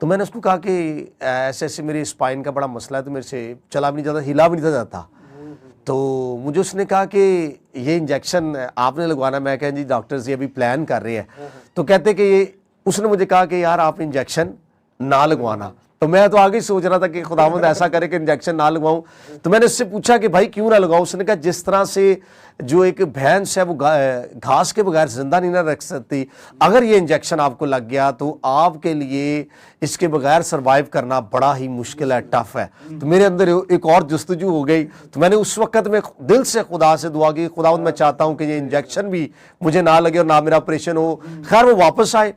تو میں نے اس کو کہا کہ ایسے ایسے میری اسپائن کا بڑا مسئلہ ہے، تو میرے سے چلا بھی نہیں جاتا، ہلا بھی نہیں جاتا. تو مجھے اس نے کہا کہ یہ انجیکشن آپ نے لگوانا. میں کہا جی ڈاکٹرز یہ ابھی پلان کر رہے ہیں. تو کہتے کہ یہ اس نے مجھے کہا کہ یار آپ انجیکشن نہ لگوانا. تو میں تو آگے سوچ رہا تھا کہ خداوند ایسا کرے کہ انجیکشن نہ لگواؤں. تو میں نے اس سے پوچھا کہ بھائی کیوں نہ لگاؤں؟ اس نے کہا جس طرح سے جو ایک بھینس ہے وہ گھاس کے بغیر زندہ نہیں نہ رکھ سکتی، اگر یہ انجیکشن آپ کو لگ گیا تو آپ کے لیے اس کے بغیر سروائیو کرنا بڑا ہی مشکل ہے، ٹف ہے. تو میرے اندر ایک اور جستجو ہو گئی. تو میں نے اس وقت میں دل سے خدا سے دعا کی، خداوند میں چاہتا ہوں کہ یہ انجیکشن بھی مجھے نہ لگے اور نہ میرا آپریشن ہو. خیر وہ واپس آئے،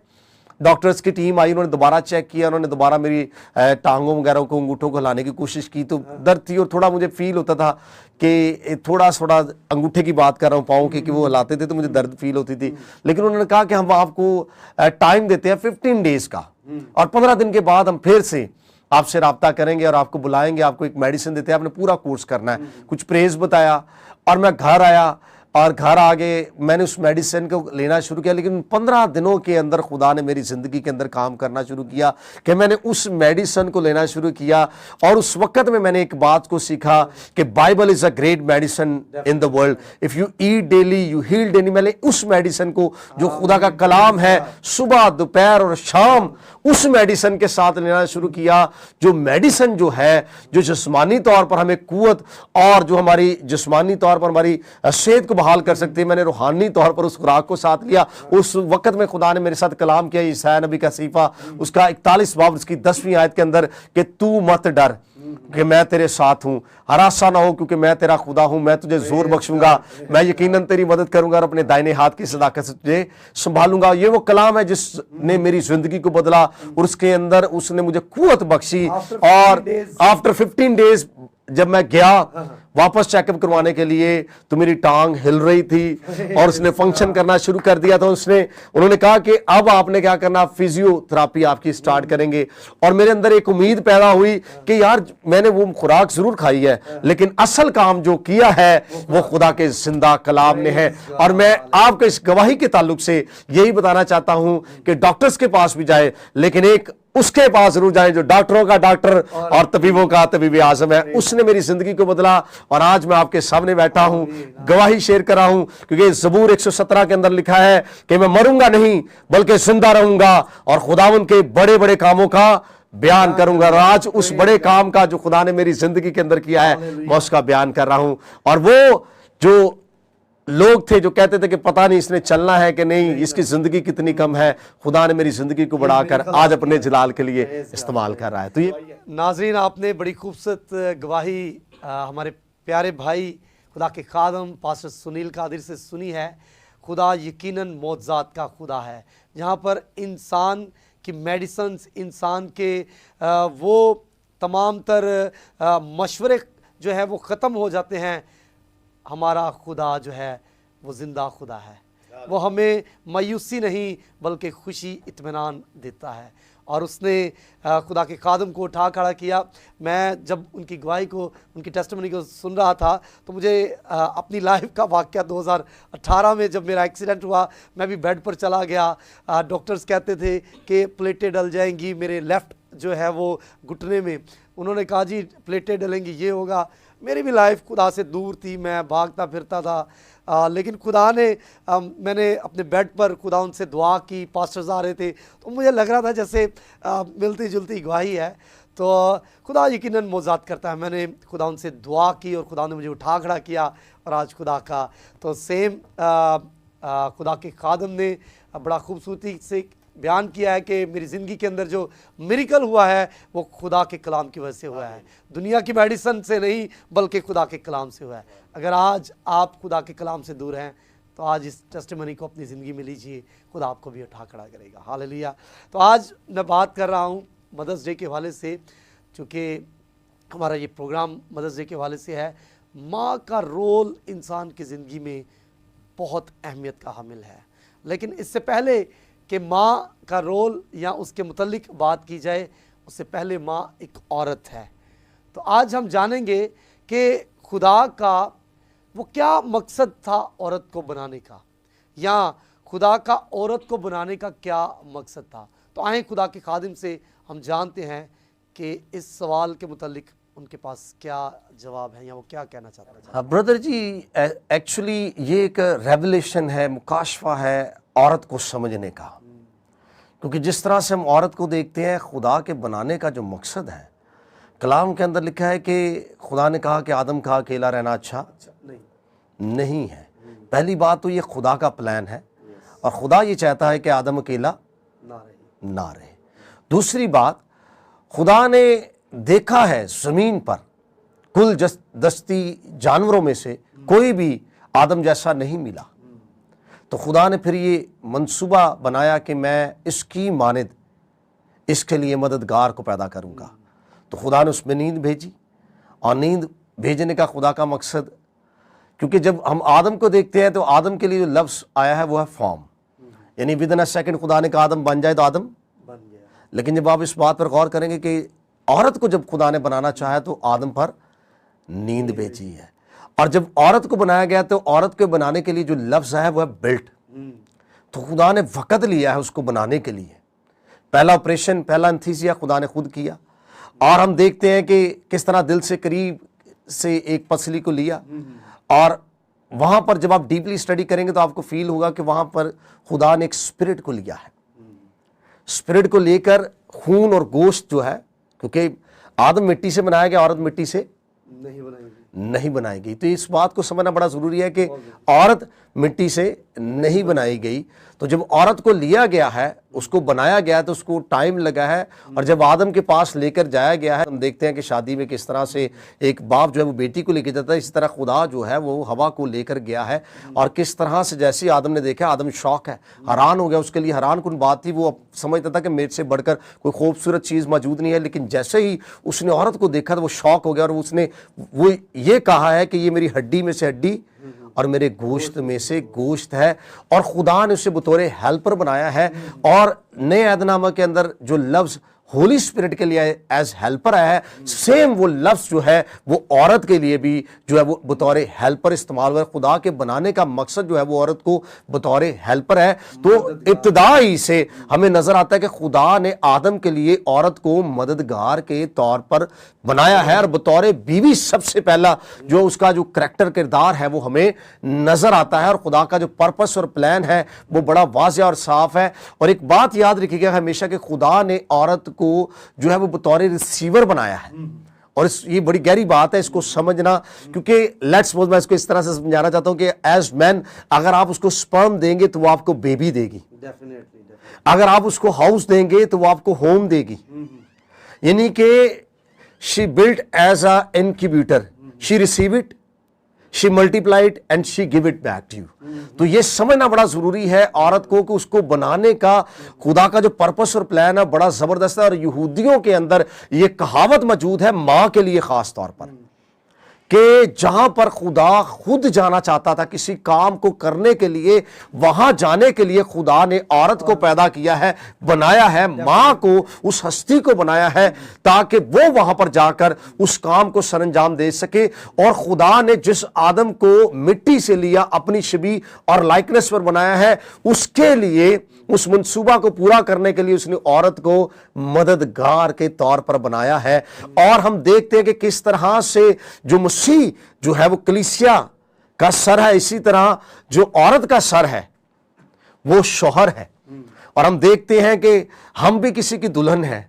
ڈاکٹرز کی ٹیم آئی، انہوں نے دوبارہ چیک کیا، انہوں نے دوبارہ میری ٹانگوں وغیرہ کو، انگوٹھوں کو ہلانے کی کوشش کی. تو درد تھی اور تھوڑا مجھے فیل ہوتا تھا کہ تھوڑا انگوٹھے کی بات کر رہا ہوں، پاؤں کی، کہ وہ ہلاتے تھے تو مجھے درد فیل ہوتی تھی. لیکن انہوں نے کہا کہ ہم آپ کو ٹائم دیتے ہیں 15 ڈیز کا، اور 15 دن کے بعد ہم پھر سے آپ سے رابطہ کریں گے اور آپ کو بلائیں گے، آپ کو ایک میڈیسن دیتے ہیں، آپ نے پورا کورس کرنا ہے. کچھ پریز بتایا اور میں گھر آیا، اور گھر آگے میں نے اس میڈیسن کو لینا شروع کیا. لیکن 15 دنوں کے اندر خدا نے میری زندگی کے اندر کام کرنا شروع کیا کہ میں نے اس میڈیسن کو لینا شروع کیا. اور اس وقت میں نے ایک بات کو سیکھا کہ Bible is a great medicine in the world, if you eat daily you heal daily. میں نے اس میڈیسن کو جو خدا کا کلام ہے صبح دوپہر اور شام اس میڈیسن کے ساتھ لینا شروع کیا. جو میڈیسن جو ہے جو جسمانی طور پر ہمیں قوت اور جو ہماری جسمانی طور پر ہماری صحت کو بحال کر سکتے ہیں، میں نے روحانی طور پر اس خوراک کو ساتھ لیا. اس وقت میں خدا نے میرے ساتھ کلام کیا، یسعیاء نبی کا صحیفہ اس کا 41 باب اس کی 10ویں آیت کے اندر کہ تو مت ڈر کہ میں تیرے ساتھ ہوں، ہراساں نہ ہو کیونکہ میں تیرا خدا ہوں، میں تجھے زور بخشوں گا، میں یقیناً تیری مدد کروں گا اور اپنے دائنے ہاتھ کی صداقت سے تجھے سنبھالوں گا. یہ وہ کلام ہے جس نے میری زندگی کو بدلا اور اس کے اندر اس نے مجھے قوت بخشی. اور آفٹر 15 ڈیز جب میں گیا واپس چیک اپ کروانے کے لیے تو میری ٹانگ ہل رہی تھی اور اس نے فنکشن کرنا شروع کر دیا. تو انہوں نے کہا کہ اب آپ نے کیا کرنا، فزیو تھراپی آپ کی سٹارٹ کریں گے. اور میرے اندر ایک امید پیدا ہوئی کہ یار میں نے وہ خوراک ضرور کھائی ہے لیکن اصل کام جو کیا ہے وہ خدا کے زندہ کلام نے ہے. اور میں آپ کو اس گواہی کے تعلق سے یہی بتانا چاہتا ہوں کہ ڈاکٹرز کے پاس بھی جائے لیکن ایک اس کے پاس ضرور جائیں جو ڈاکٹروں کا ڈاکٹر اور طبیبوں کا طبیب اعظم ہے. اس نے میری زندگی کو بدلا اور آج میں آپ کے سامنے بیٹھا ہوں، گواہی شیئر کر رہا ہوں کیونکہ زبور 117 کے اندر لکھا ہے کہ میں مروں گا نہیں بلکہ زندہ رہوں گا اور خداوند کے بڑے بڑے کاموں کا بیان کروں گا. اور آج اس بڑے کام کا جو خدا نے میری زندگی کے اندر کیا ہے میں اس کا بیان کر رہا ہوں. اور وہ جو لوگ تھے جو کہتے تھے کہ پتہ نہیں اس نے چلنا ہے کہ نہیں، اس کی زندگی کتنی کم ہے، خدا نے میری زندگی کو بڑھا کر آج اپنے جلال کے لیے استعمال کر رہا ہے. تو یہ ناظرین آپ نے بڑی خوبصورت گواہی ہمارے پیارے بھائی خدا کے خادم پاسٹر سنیل قادر سے سنی ہے. خدا یقیناً معجزات کا خدا ہے، جہاں پر انسان کی میڈیسنز، انسان کے وہ تمام تر مشورے جو ہے وہ ختم ہو جاتے ہیں. ہمارا خدا جو ہے وہ زندہ خدا ہے، وہ ہمیں مایوسی نہیں بلکہ خوشی اطمینان دیتا ہے. اور اس نے خدا کے خادم کو اٹھا کھڑا کیا. میں جب ان کی گواہی کو، ان کی ٹیسٹمنی کو سن رہا تھا تو مجھے اپنی لائف کا واقعہ 2018 میں جب میرا ایکسیڈنٹ ہوا، میں بھی بیڈ پر چلا گیا. ڈاکٹرز کہتے تھے کہ پلیٹیں ڈل جائیں گی میرے لیفٹ جو ہے وہ گھٹنے میں. انہوں نے کہا جی پلیٹیں ڈلیں گی، یہ ہوگا. میری بھی لائف خدا سے دور تھی، میں بھاگتا پھرتا تھا. لیکن خدا نے میں نے اپنے بیڈ پر خدا ان سے دعا کی، پاسٹرز آ رہے تھے تو مجھے لگ رہا تھا جیسے ملتی جلتی گواہی ہے. تو خدا یقیناً معجزات کرتا ہے. میں نے خدا ان سے دعا کی اور خدا نے مجھے اٹھا کھڑا کیا. اور آج خدا کا تو سیم خدا کے خادم نے بڑا خوبصورتی سے بیان کیا ہے کہ میری زندگی کے اندر جو میریکل ہوا ہے وہ خدا کے کلام کی وجہ سے ہوا ہے، دنیا کی میڈیسن سے نہیں بلکہ خدا کے کلام سے ہوا ہے. اگر آج آپ خدا کے کلام سے دور ہیں تو آج اس ٹیسٹیمنی کو اپنی زندگی میں لیجئے، خدا آپ کو بھی اٹھا کھڑا کرے گا. ہاللیلویہ. تو آج میں بات کر رہا ہوں مدرس ڈے کے حوالے سے، چونکہ ہمارا یہ پروگرام مدرس ڈے کے حوالے سے ہے. ماں کا رول انسان کی زندگی میں بہت اہمیت کا حامل ہے. لیکن اس سے پہلے کہ ماں کا رول یا اس کے متعلق بات کی جائے، اس سے پہلے ماں ایک عورت ہے. تو آج ہم جانیں گے کہ خدا کا وہ کیا مقصد تھا عورت کو بنانے کا، یا خدا کا عورت کو بنانے کا کیا مقصد تھا. تو آئیں خدا کے خادم سے ہم جانتے ہیں کہ اس سوال کے متعلق ان کے پاس کیا جواب ہے یا وہ کیا کہنا چاہتا ہے. ہاں بردر جی، ایکچولی یہ ایک ریولیشن ہے، مکاشفہ ہے عورت کو سمجھنے کا. کیونکہ جس طرح سے ہم عورت کو دیکھتے ہیں، خدا کے بنانے کا جو مقصد ہے، کلام کے اندر لکھا ہے کہ خدا نے کہا کہ آدم کا اکیلا رہنا اچھا نہیں ہے. پہلی بات تو یہ خدا کا پلان ہے اور خدا یہ چاہتا ہے کہ آدم اکیلا نہ رہے. دوسری بات، خدا نے دیکھا ہے زمین پر کل دستی جانوروں میں سے کوئی بھی آدم جیسا نہیں ملا، تو خدا نے پھر یہ منصوبہ بنایا کہ میں اس کی مانند اس کے لیے مددگار کو پیدا کروں گا. تو خدا نے اس میں نیند بھیجی، اور نیند بھیجنے کا خدا کا مقصد، کیونکہ جب ہم آدم کو دیکھتے ہیں تو آدم کے لیے جو لفظ آیا ہے وہ ہے فارم، یعنی ود ان اے سیکنڈ خدا نے کہا آدم بن جائے تو آدم بن گیا. لیکن جب آپ اس بات پر غور کریں گے کہ عورت کو جب خدا نے بنانا چاہا تو آدم پر نیند بھیجی ہے. اور جب عورت کو بنایا گیا تو عورت کو بنانے کے لیے جو لفظ ہے وہ ہے بلٹ. تو خدا نے وقت لیا ہے اس کو بنانے کے لیے. پہلا آپریشن، پہلا انتھیسیا خدا نے خود کیا. اور ہم دیکھتے ہیں کہ کس طرح دل سے قریب سے ایک پسلی کو لیا، اور وہاں پر جب آپ ڈیپلی اسٹڈی کریں گے تو آپ کو فیل ہوگا کہ وہاں پر خدا نے ایک اسپرٹ کو لیا ہے. اسپرٹ کو لے کر خون اور گوشت جو ہے، کیونکہ آدم مٹی سے بنایا گیا، عورت مٹی سے نہیں بنائی گئی. تو اس بات کو سمجھنا بڑا ضروری ہے کہ عورت مٹی سے نہیں بنائی گئی. تو جب عورت کو لیا گیا ہے، اس کو بنایا گیا ہے، تو اس کو ٹائم لگا ہے. اور جب آدم کے پاس لے کر جایا گیا ہے، ہم دیکھتے ہیں کہ شادی میں کس طرح سے ایک باپ جو ہے وہ بیٹی کو لے کے جاتا ہے، اسی طرح خدا جو ہے وہ ہوا کو لے کر گیا ہے. اور کس طرح سے جیسے آدم نے دیکھا، آدم شوق ہے، حیران ہو گیا. اس کے لیے حیران کن بات تھی، وہ سمجھتا تھا کہ میرے سے بڑھ کر کوئی خوبصورت چیز موجود نہیں ہے. لیکن جیسے ہی اس نے عورت کو دیکھا تو وہ شوق ہو گیا، اور اس نے وہ یہ کہا ہے کہ یہ میری ہڈی میں سے ہڈی اور میرے گوشت میں سے گوشت ہے. اور خدا نے اسے بطور ہیلپر بنایا ہے. اور نئے عہد نامہ کے اندر جو لفظ ہولی اسپرٹ کے لیے ایز ہیلپر آیا ہے، سیم وہ لفظ جو ہے وہ عورت کے لیے بھی جو ہے وہ بطور ہیلپر استعمال ہوا ہے. خدا کے بنانے کا مقصد جو ہے وہ عورت کو بطور ہیلپر ہے. تو ابتدائی سے ہمیں نظر آتا ہے کہ خدا نے آدم کے لیے عورت کو مددگار کے طور پر بنایا ہے، اور بطور بیوی سب سے پہلا جو اس کا جو کریکٹر کردار ہے وہ ہمیں نظر آتا ہے. اور خدا کا جو پرپس اور پلان ہے وہ بڑا واضح اور صاف ہے. اور ایک بات یاد رکھیے گا ہمیشہ کہ خدا نے عورت کو جو ہے وہ بطور ریسیور بنایا ہے. اور یہ بڑی گہری بات ہے اس کو سمجھنا، کیونکہ لیٹس سپوز میں اس کو اس طرح سے سمجھانا چاہتا ہوں کہ ایز مین اگر آپ اس کو سپرم دیں گے تو وہ آپ کو بیبی دے گی، اگر آپ اس کو ہاؤس دیں گے تو وہ آپ کو ہوم دے گی. یعنی کہ she built as a incubator, she receive it, she multiplied and she give it back to you. تو یہ سمجھنا بڑا ضروری ہے عورت کو کہ اس کو بنانے کا خدا کا جو پرپس اور پلان ہے بڑا زبردست ہے. اور یہودیوں کے اندر یہ کہاوت موجود ہے ماں کے لیے خاص طور پر، کہ جہاں پر خدا خود جانا چاہتا تھا کسی کام کو کرنے کے لیے، وہاں جانے کے لیے خدا نے عورت کو پیدا کیا ہے، بنایا ہے، ماں کو، اس ہستی کو بنایا ہے تاکہ وہ وہاں پر جا کر اس کام کو سر انجام دے سکے. اور خدا نے جس آدم کو مٹی سے لیا، اپنی شبیہ اور لائکنس پر بنایا ہے، اس کے لیے، اس منصوبہ کو پورا کرنے کے لیے اس نے عورت کو مددگار کے طور پر بنایا ہے. اور ہم دیکھتے ہیں کہ کس طرح سے جو مسیح جو ہے وہ کلیسیا کا سر ہے، اسی طرح جو عورت کا سر ہے وہ شوہر ہے. اور ہم دیکھتے ہیں کہ ہم بھی کسی کی دلہن ہیں،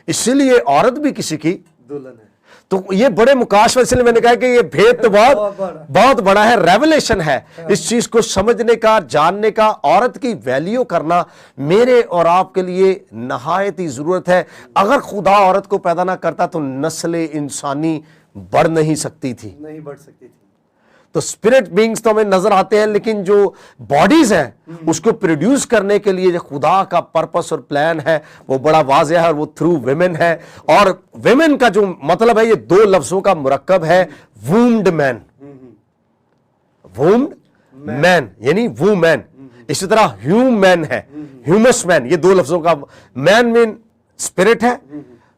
اسی لیے عورت بھی کسی کی دلہن ہے. تو یہ بڑے مکاشفہ، اس لیے میں نے کہا کہ یہ بھید تو بہت بڑا ہے، ریولیشن ہے. اس چیز کو سمجھنے کا، جاننے کا، عورت کی ویلیو کرنا میرے اور آپ کے لیے نہایت ہی ضرورت ہے. اگر خدا عورت کو پیدا نہ کرتا تو نسل انسانی بڑھ نہیں سکتی تھی. تو اسپرٹ بینگز تو ہمیں نظر آتے ہیں، لیکن جو باڈیز ہیں اس کو پروڈیوس کرنے کے لیے جو خدا کا پرپس اور پلان ہے وہ بڑا واضح ہے، اور وہ تھرو ویمن ہے. اور ویمن کا جو مطلب ہے یہ دو لفظوں کا مرکب ہے، وومڈ مین، وومڈ مین یعنی وومین. اسی طرح ہیومن ہے، ہیومس مین، یہ دو لفظوں کا، مین مین اسپرٹ ہے،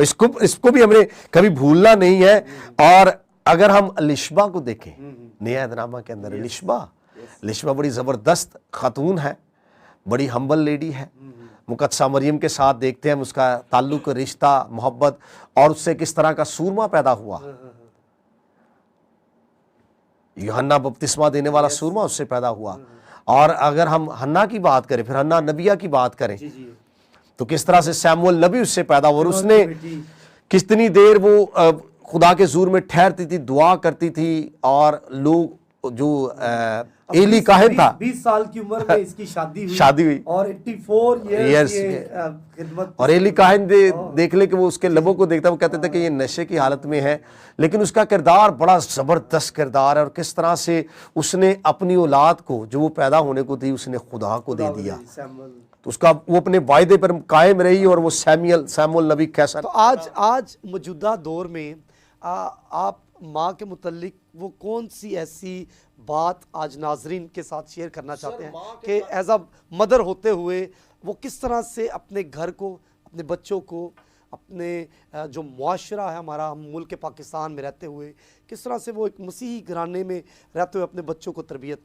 اس کو بھی ہمیں کبھی بھولنا نہیں ہے. اور اگر ہم الشبا کو دیکھیں نیا عہد کے اندر، الشبا بڑی زبردست خاتون ہے، بڑی ہمبل لیڈی ہے. مقدسہ مریم کے ساتھ دیکھتے ہیں ہم اس کا تعلق، رشتہ، محبت، اور اس سے کس طرح کا سورما پیدا ہوا. یوحنا بپتسمہ دینے والا سورما اس سے پیدا ہوا. اور اگر ہم حنا کی بات کریں، پھر حنا نبیہ کی بات کریں، تو کس طرح سے سیموئل نبی اس سے پیدا ہوا. اور اس نے کتنی دیر وہ خدا کے حضور میں ٹھہرتی تھی، دعا کرتی تھی. اور لوگ جو ایلی کاہن تھا، 20 سال کی عمر میں اس کی شادی ہوئی اور 84 ایئرز خدمت. اور ایلی کاہن دیکھ لے کہ وہ اس کے لبوں کو دیکھتا، وہ کہتے تھے کہ یہ نشے کی حالت میں ہے، لیکن اس کا کردار بڑا زبردست کردار ہے. اور کس طرح سے اس نے اپنی اولاد کو جو وہ پیدا ہونے کو تھی اس نے خدا کو دے دیا. تو اس کا وہ اپنے وعدے پر قائم رہی. اور وہ سیموئل نبی کیسا. تو آج موجودہ دور میں آپ ماں کے متعلق وہ کون سی ایسی بات آج ناظرین کے ساتھ شیئر کرنا چاہتے ہیں کہ ایز اے مدر ہوتے ہوئے وہ کس طرح سے اپنے گھر کو، اپنے بچوں کو، اپنے جو معاشرہ ہے ہمارا، ہم ملک پاکستان میں رہتے ہوئے کس طرح سے وہ ایک مسیحی گھرانے میں رہتے ہوئے اپنے بچوں کو تربیت.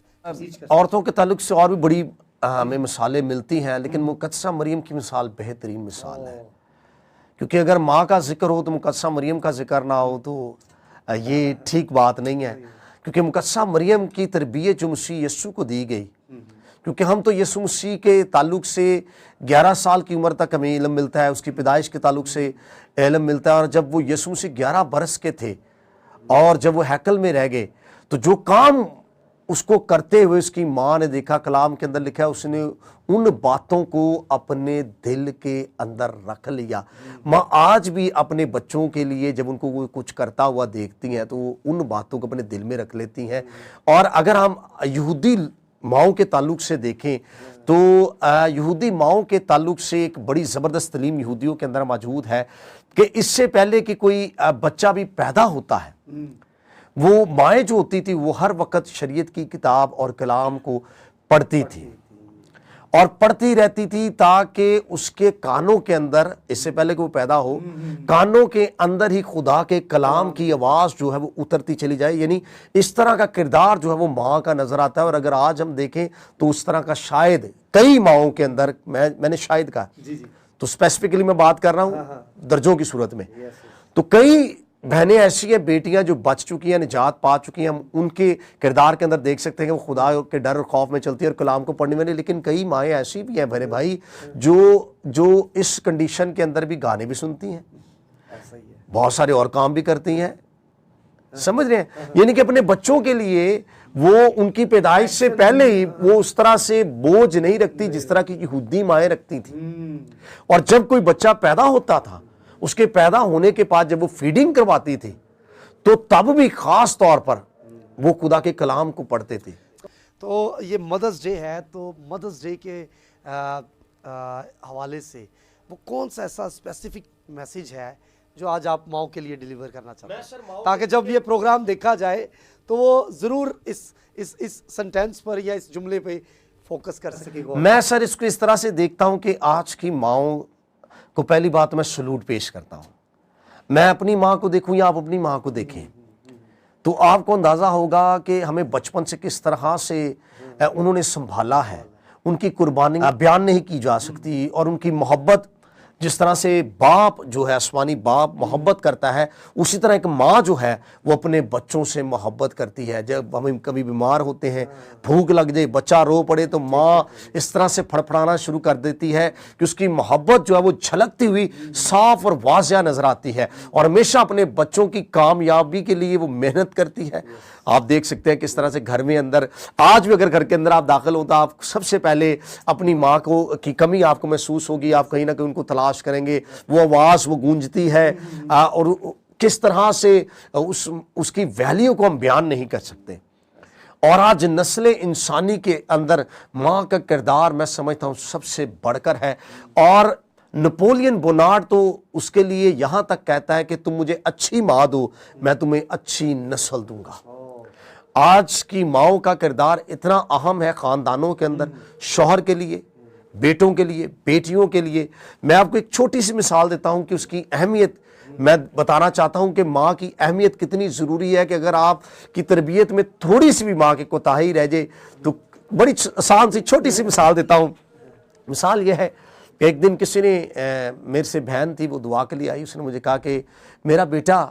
عورتوں کے تعلق سے اور بھی بڑی ہمیں مثالیں ملتی ہیں، لیکن مقدسہ مریم کی مثال بہترین مثال ہے. کیونکہ اگر ماں کا ذکر ہو تو مقدسہ مریم کا ذکر نہ ہو تو یہ ٹھیک بات نہیں ہے. کیونکہ مقدسہ مریم کی تربیت جو مسیح یسوع کو دی گئی، کیونکہ ہم تو یسوع مسیح کے تعلق سے 11 سال کی عمر تک ہمیں علم ملتا ہے، اس کی پیدائش کے تعلق سے علم ملتا ہے. اور جب وہ یسوع مسیح 11 برس کے تھے اور جب وہ ہیکل میں رہ گئے تو جو کام اس کو کرتے ہوئے اس کی ماں نے دیکھا، کلام کے اندر لکھا ہے اس نے ان باتوں کو اپنے دل کے اندر رکھ لیا. ماں آج بھی اپنے بچوں کے لیے جب ان کو وہ کچھ کرتا ہوا دیکھتی ہیں تو وہ ان باتوں کو اپنے دل میں رکھ لیتی ہیں. اور اگر ہم یہودی ماؤں کے تعلق سے دیکھیں تو یہودی ماؤں کے تعلق سے ایک بڑی زبردست تعلیم یہودیوں کے اندر موجود ہے کہ اس سے پہلے کہ کوئی بچہ بھی پیدا ہوتا ہے، وہ مائیں جو ہوتی تھی وہ ہر وقت شریعت کی کتاب اور کلام کو پڑھتی تھی اور پڑھتی رہتی تھی تاکہ اس کے کانوں کے اندر، اس سے پہلے کہ وہ پیدا ہو، کانوں کے اندر ہی خدا کے کلام کی آواز جو ہے وہ اترتی چلی جائے. یعنی اس طرح کا کردار جو ہے وہ ماں کا نظر آتا ہے. اور اگر آج ہم دیکھیں تو اس طرح کا شاید کئی ماؤں کے اندر، میں نے شاید کہا تو اسپیسیفکلی میں بات کر رہا ہوں درجوں کی صورت میں، تو کئی بہنیں ایسی ہیں، بیٹیاں جو بچ چکی ہیں، نجات پا چکی ہیں، ہم ان کے کردار کے اندر دیکھ سکتے ہیں کہ وہ خدا کے ڈر اور خوف میں چلتی ہے اور کلام کو پڑھنے والی. لیکن کئی مائیں ایسی بھی ہیں بھرے بھائی جو اس کنڈیشن کے اندر بھی گانے بھی سنتی ہیں، بہت سارے اور کام بھی کرتی ہیں. سمجھ رہے ہیں؟ یعنی کہ اپنے بچوں کے لیے وہ ان کی پیدائش سے پہلے ہی وہ اس طرح سے بوجھ نہیں رکھتی جس طرح کی یہودی مائیں رکھتی تھیں. اور جب کوئی بچہ پیدا ہوتا تھا، اس کے پیدا ہونے کے بعد جب وہ فیڈنگ کرواتی تھی تو تب بھی خاص طور پر وہ خدا کے کلام کو پڑھتے تھے. تو یہ مدرس ڈے ہے، تو مدرس ڈے کے حوالے سے وہ کون سا ایسا اسپیسیفک میسیج ہے جو آج آپ ماؤں کے لیے ڈیلیور کرنا چاہتے ہیں تاکہ جب یہ پروگرام دیکھا جائے تو وہ ضرور اس سنٹینس پر یا اس جملے پہ فوکس کر سکے گا؟ میں سر اس کو اس طرح سے دیکھتا ہوں کہ آج کی ماؤں کو پہلی بات میں سلوٹ پیش کرتا ہوں. میں اپنی ماں کو دیکھوں یا آپ اپنی ماں کو دیکھیں تو آپ کو اندازہ ہوگا کہ ہمیں بچپن سے کس طرح سے انہوں نے سنبھالا ہے. ان کی قربانی بیان نہیں کی جا سکتی. اور ان کی محبت، جس طرح سے باپ جو ہے آسمانی باپ محبت کرتا ہے، اسی طرح ایک ماں جو ہے وہ اپنے بچوں سے محبت کرتی ہے. جب ہم کبھی بیمار ہوتے ہیں، بھوک لگ جائے، بچہ رو پڑے تو ماں اس طرح سے پھڑپھڑانا شروع کر دیتی ہے کہ اس کی محبت جو ہے وہ جھلکتی ہوئی صاف اور واضح نظر آتی ہے. اور ہمیشہ اپنے بچوں کی کامیابی کے لیے وہ محنت کرتی ہے. آپ دیکھ سکتے ہیں کس طرح سے گھر میں اندر آج بھی اگر گھر کے اندر آپ داخل ہوتا، آپ سب سے پہلے اپنی ماں کی کمی آپ کو محسوس ہوگی. آپ کہیں نہ کہیں ان کو تلاش کریں گے، وہ آواز وہ گونجتی ہے اور کس طرح سے اس کی ویلیو کو ہم بیان نہیں کر سکتے. اور آج نسل انسانی کے اندر ماں کا کردار میں سمجھتا ہوں سب سے بڑھ کر ہے. اور نپولین بونارڈ تو اس کے لیے یہاں تک کہتا ہے کہ تم مجھے اچھی ماں دو، میں تمہیں اچھی نسل دوں گا. آج کی ماؤں کا کردار اتنا اہم ہے خاندانوں کے اندر، شوہر کے لیے، بیٹوں کے لیے، بیٹیوں کے لیے. میں آپ کو ایک چھوٹی سی مثال دیتا ہوں کہ اس کی اہمیت میں بتانا چاہتا ہوں کہ ماں کی اہمیت کتنی ضروری ہے کہ اگر آپ کی تربیت میں تھوڑی سی بھی ماں کی کوتاہی رہ جائے تو بڑی آسان سی چھوٹی سی مثال دیتا ہوں. مثال یہ ہے کہ ایک دن کسی نے میرے سے بہن تھی, وہ دعا کے لیے آئی, اس نے مجھے کہا کہ میرا بیٹا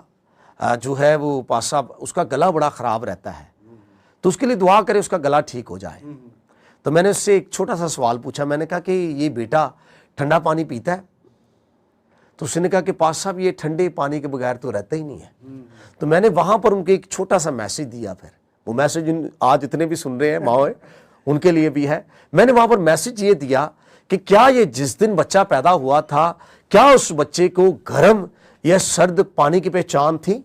جو ہے وہ پاس صاحب اس کا گلا بڑا خراب رہتا ہے, تو اس کے لیے دعا کرے اس کا گلا ٹھیک ہو جائے. تو میں نے اس سے ایک چھوٹا سا سوال پوچھا, میں نے کہا کہ یہ بیٹا ٹھنڈا پانی پیتا ہے؟ تو اس نے کہا کہ پاس صاحب یہ ٹھنڈے پانی کے بغیر تو رہتا ہی نہیں ہے. تو میں نے وہاں پر ان کو ایک چھوٹا سا میسج دیا, پھر وہ میسج آج اتنے بھی سن رہے ہیں ماں ان کے لیے بھی ہے. میں نے وہاں پر میسج یہ دیا کہ کیا یہ جس دن بچہ پیدا ہوا تھا کیا اس بچے کو گرم یا سرد پانی کی پہچان تھی؟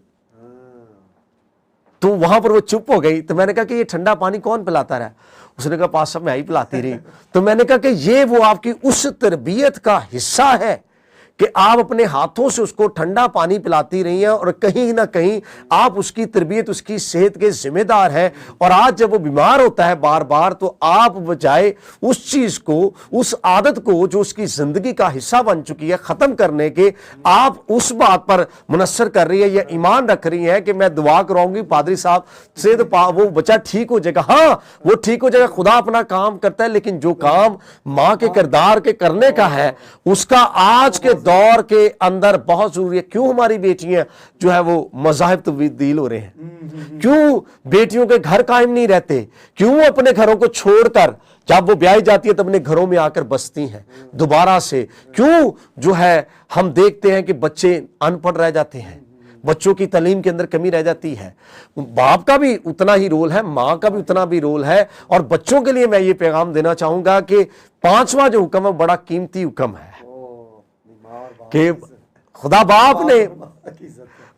تو وہاں پر وہ چپ ہو گئی. تو میں نے کہا کہ یہ ٹھنڈا پانی کون پلاتا رہا؟ اس نے کہا پاس صاحب میں ہی پلاتی رہی. تو میں نے کہا کہ یہ وہ آپ کی اس تربیت کا حصہ ہے کہ آپ اپنے ہاتھوں سے اس کو ٹھنڈا پانی پلاتی رہی ہیں, اور کہیں نہ کہیں آپ اس کی تربیت, اس کی صحت کے ذمہ دار ہیں. اور آج جب وہ بیمار ہوتا ہے بار بار, تو آپ بجائے اس چیز کو, اس عادت کو جو اس کی زندگی کا حصہ بن چکی ہے ختم کرنے کے, آپ اس بات پر منحصر کر رہی ہے یا ایمان رکھ رہی ہیں کہ میں دعا کراؤں گی پادری صاحب سے تو وہ بچہ ٹھیک ہو جائے گا. ہاں وہ ٹھیک ہو جائے گا, خدا اپنا کام کرتا ہے, لیکن جو کام ماں کے کردار کے کرنے کا ہے اس کا آج کے دور کے اندر بہت ضروری ہے. کیوں ہماری بیٹیاں جو ہے وہ مذاہب تبدیل ہو رہے ہیں؟ کیوں بیٹیوں کے گھر قائم نہیں رہتے؟ کیوں اپنے گھروں کو چھوڑ کر جب وہ بیائی جاتی ہے تو اپنے گھروں میں آ کر بستی ہیں دوبارہ سے؟ کیوں جو ہے ہم دیکھتے ہیں کہ بچے ان پڑھ رہ جاتے ہیں, بچوں کی تعلیم کے اندر کمی رہ جاتی ہے؟ باپ کا بھی اتنا ہی رول ہے, ماں کا بھی اتنا بھی رول ہے. اور بچوں کے لیے میں یہ پیغام دینا چاہوں گا کہ 5واں جو حکم ہے بڑا قیمتی حکم ہے کہ خدا باپ نے,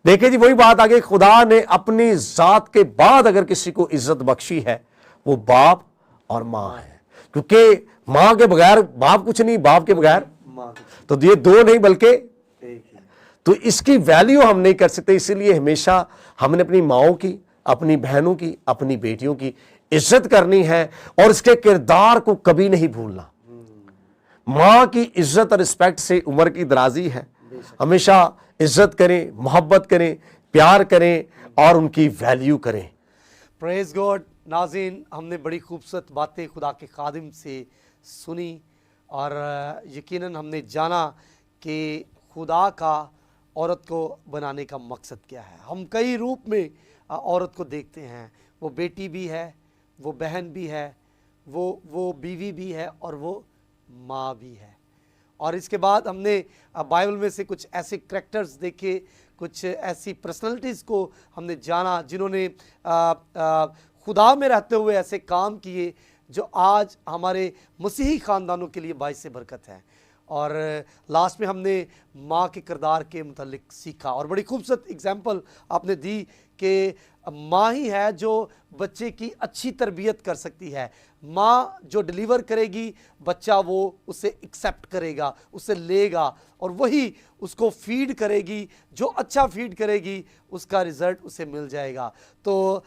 دیکھیں جی وہی بات آگے, خدا نے اپنی ذات کے بعد اگر کسی کو عزت بخشی ہے وہ باپ اور ماں ہے, کیونکہ ماں کے بغیر باپ کچھ نہیں, باپ کے بغیر تو یہ دو نہیں بلکہ, تو اس کی ویلیو ہم نہیں کر سکتے. اسی لیے ہمیشہ ہم نے اپنی ماؤں کی, اپنی بہنوں کی, اپنی بیٹیوں کی عزت کرنی ہے اور اس کے کردار کو کبھی نہیں بھولنا. ماں کی عزت اور رسپیکٹ سے عمر کی درازی ہے. ہمیشہ عزت کریں, محبت کریں, پیار کریں اور ان کی ویلیو کریں. پریز گاڈ. ناظرین, ہم نے بڑی خوبصورت باتیں خدا کے خادم سے سنی اور یقیناً ہم نے جانا کہ خدا کا عورت کو بنانے کا مقصد کیا ہے. ہم کئی روپ میں عورت کو دیکھتے ہیں, وہ بیٹی بھی ہے, وہ بہن بھی ہے, وہ بیوی بھی ہے اور وہ ماں بھی ہے. اور اس کے بعد ہم نے بائبل میں سے کچھ ایسے کریکٹرز دیکھے, کچھ ایسی پرسنالٹیز کو ہم نے جانا جنہوں نے خدا میں رہتے ہوئے ایسے کام کیے جو آج ہمارے مسیحی خاندانوں کے لیے باعث برکت ہے. اور لاسٹ میں ہم نے ماں کے کردار کے متعلق سیکھا اور بڑی خوبصورت اگزامپل آپ نے دی کہ ماں ہی ہے جو بچے کی اچھی تربیت کر سکتی ہے. ماں جو ڈیلیور کرے گی بچہ وہ اسے ایکسیپٹ کرے گا, اسے لے گا اور وہی اس کو فیڈ کرے گی. جو اچھا فیڈ کرے گی اس کا رزلٹ اسے مل جائے گا. تو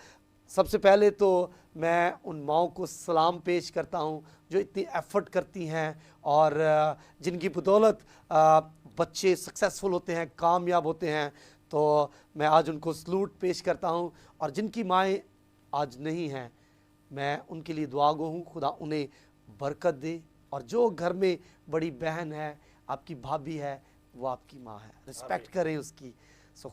سب سے پہلے تو میں ان ماؤں کو سلام پیش کرتا ہوں جو اتنی ایفرٹ کرتی ہیں اور جن کی بدولت بچے سکسیسفل ہوتے ہیں, کامیاب ہوتے ہیں. تو میں آج ان کو سلوٹ پیش کرتا ہوں. اور جن کی مائیں آج نہیں ہیں میں ان کے لیے دعا گو ہوں, خدا انہیں برکت دے. اور جو گھر میں بڑی بہن ہے, آپ کی بھابھی ہے, وہ آپ کی ماں ہے, رسپیکٹ کریں اس کی.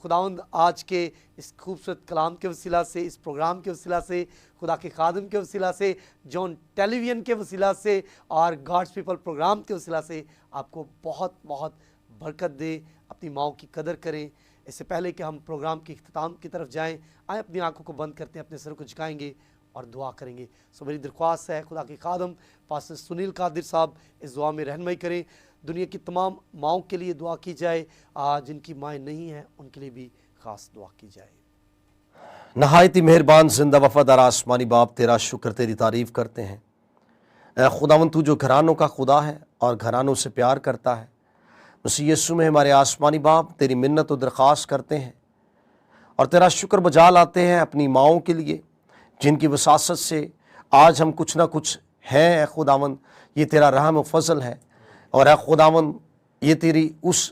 خداوند آج کے اس خوبصورت کلام کے وسیلہ سے, اس پروگرام کے وسیلہ سے, خدا کے خادم کے وسیلہ سے, جون ٹیلی ویژن کے وسیلہ سے اور گاڈس پیپل پروگرام کے وسیلہ سے آپ کو بہت بہت برکت دے. اپنی ماؤں کی قدر کریں. اس سے پہلے کہ ہم پروگرام کے اختتام کی طرف جائیں, آئیں اپنی آنکھوں کو بند کرتے ہیں, اپنے سر کو جھکائیں گے اور دعا کریں گے. میری درخواست ہے خدا کے خادم پاسٹر سنیل قادر صاحب اس دعا میں رہنمائی کریں. دنیا کی تمام ماؤں کے لیے دعا کی جائے, جن کی مائیں نہیں ہیں ان کے لیے بھی خاص دعا کی جائے. نہایت ہی مہربان زندہ وفادار آسمانی باپ, تیرا شکر, تیری تعریف کرتے ہیں. اے خداوند تو جو گھرانوں کا خدا ہے اور گھرانوں سے پیار کرتا ہے, مسیح یسوع میں ہمارے آسمانی باپ تیری منت و درخواست کرتے ہیں اور تیرا شکر بجا لاتے ہیں اپنی ماؤں کے لیے جن کی وساست سے آج ہم کچھ نہ کچھ ہیں. اے خداوند یہ تیرا رحم و فضل ہے, اور اے خداوند یہ تیری اس